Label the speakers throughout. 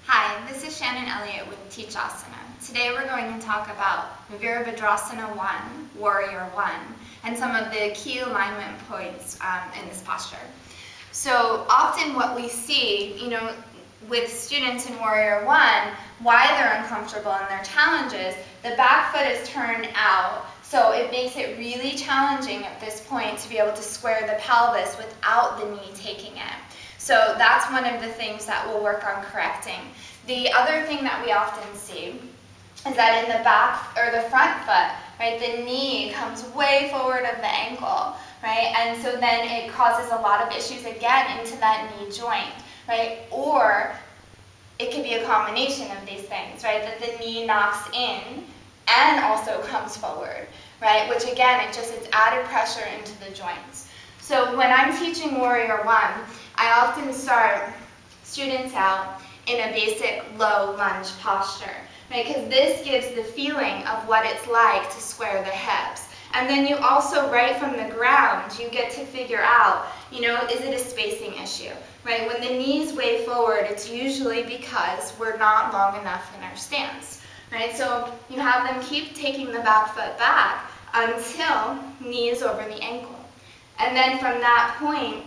Speaker 1: Hi, this is Shannon Elliott with Teachasana. Today we're going to talk about Virabhadrasana 1, Warrior 1, and some of the key alignment points in this posture. So often what we see, with students in Warrior 1, why they're uncomfortable and their challenges, the back foot is turned out, so it makes it really challenging at this point to be able to square the pelvis without the knee taking it. So that's one of the things that we'll work on correcting. The other thing that we often see is that in the back or the front foot, right, the knee comes way forward of the ankle, right, and so then it causes a lot of issues again into that knee joint, right, or it could be a combination of these things, right, that the knee knocks in and also comes forward, right, which again, it's added pressure into the joints. So when I'm teaching Warrior 1, I often start students out in a basic low lunge posture, right? Because this gives the feeling of what it's like to square the hips. And then you also, right from the ground, you get to figure out, is it a spacing issue, right? When the knee's way forward, it's usually because we're not long enough in our stance, right? So you have them keep taking the back foot back until knee is over the ankle. And then from that point,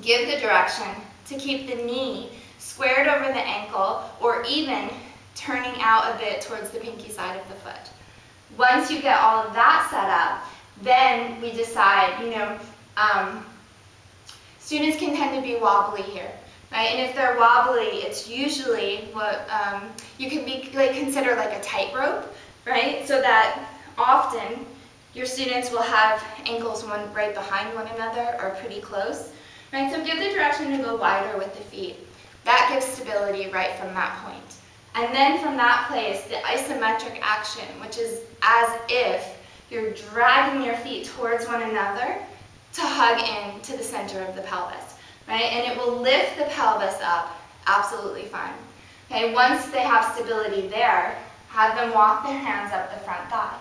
Speaker 1: give the direction to keep the knee squared over the ankle or even turning out a bit towards the pinky side of the foot. Once you get all of that set up, then we decide, students can tend to be wobbly here, right? And if they're wobbly, it's usually what you can be consider like a tightrope, right? So that often your students will have ankles one right behind one another or pretty close, right? So give the direction to go wider with the feet. That gives stability right from that point. And then from that place, the isometric action, which is as if you're dragging your feet towards one another to hug in to the center of the pelvis, right? And it will lift the pelvis up absolutely fine. Okay, once they have stability there, have them walk their hands up the front thigh.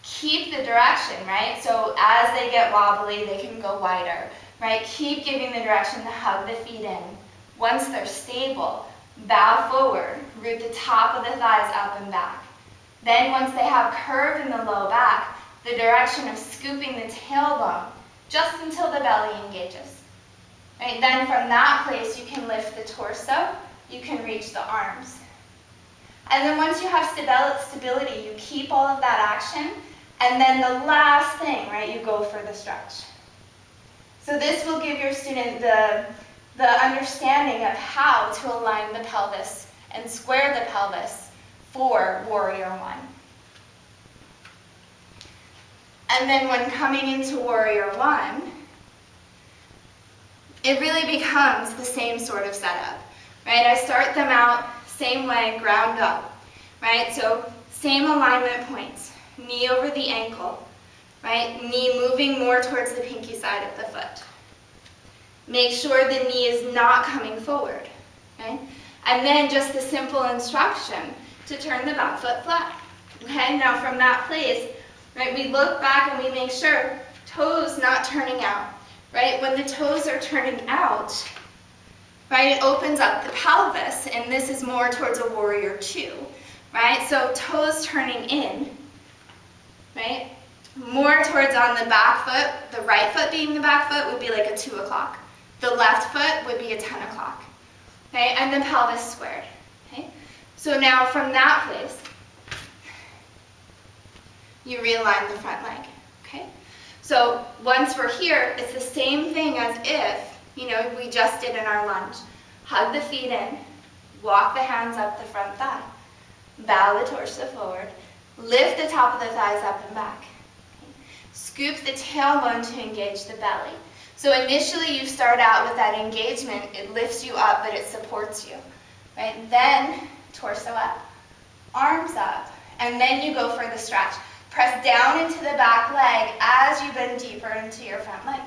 Speaker 1: Keep the direction, right? So as they get wobbly, they can go wider, right? Keep giving the direction to hug the feet in. Once they're stable, bow forward, root the top of the thighs up and back. Then once they have curve in the low back, the direction of scooping the tailbone just until the belly engages. Right? Then from that place, you can lift the torso, you can reach the arms. And then once you have stability, you keep all of that action, and then the last thing, right, you go for the stretch. So this will give your student the understanding of how to align the pelvis and square the pelvis for Warrior 1. And then when coming into Warrior 1, it really becomes the same sort of setup, right? I start them out same way, ground up, right? So same alignment points, knee over the ankle, right? Knee moving more towards the pinky side of the foot. Make sure the knee is not coming forward, okay? And then just the simple instruction to turn the back foot flat, okay? Now from that place, right, we look back and we make sure toes not turning out, right? When the toes are turning out, right, it opens up the pelvis, and this is more towards a Warrior 2, right? So toes turning in, right? More towards on the back foot, the right foot being the back foot would be like a 2 o'clock. The left foot would be a 10 o'clock, okay? And the pelvis squared, okay? So now from that place, you realign the front leg, okay? So once we're here, it's the same thing as if, we just did in our lunge. Hug the feet in, walk the hands up the front thigh, bow the torso forward, lift the top of the thighs up and back. Okay? Scoop the tailbone to engage the belly. So initially you start out with that engagement, it lifts you up, but it supports you, right? Then torso up, arms up, and then you go for the stretch. Press down into the back leg as you bend deeper into your front leg.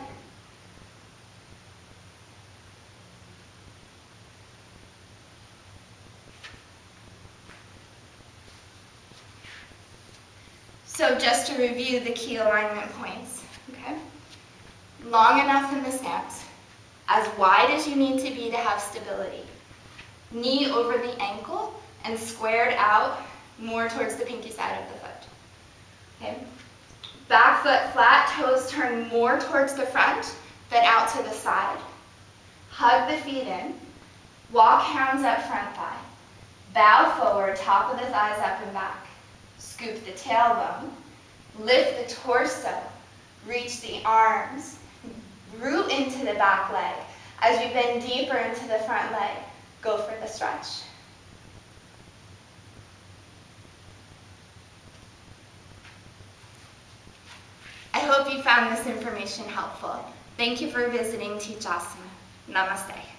Speaker 1: So just to review the key alignment points, okay? Long enough in the stance, as wide as you need to be to have stability. knee over the ankle and squared out more towards the pinky side of the foot. Okay? Back foot flat, toes turn more towards the front, then out to the side. Hug the feet in. Walk hands up front thigh. Bow forward, top of the thighs up and back. Scoop the tailbone. Lift the torso. Reach the arms. Root into the back leg. As you bend deeper into the front leg, go for the stretch. I hope you found this information helpful. Thank you for visiting Teachasana. Namaste.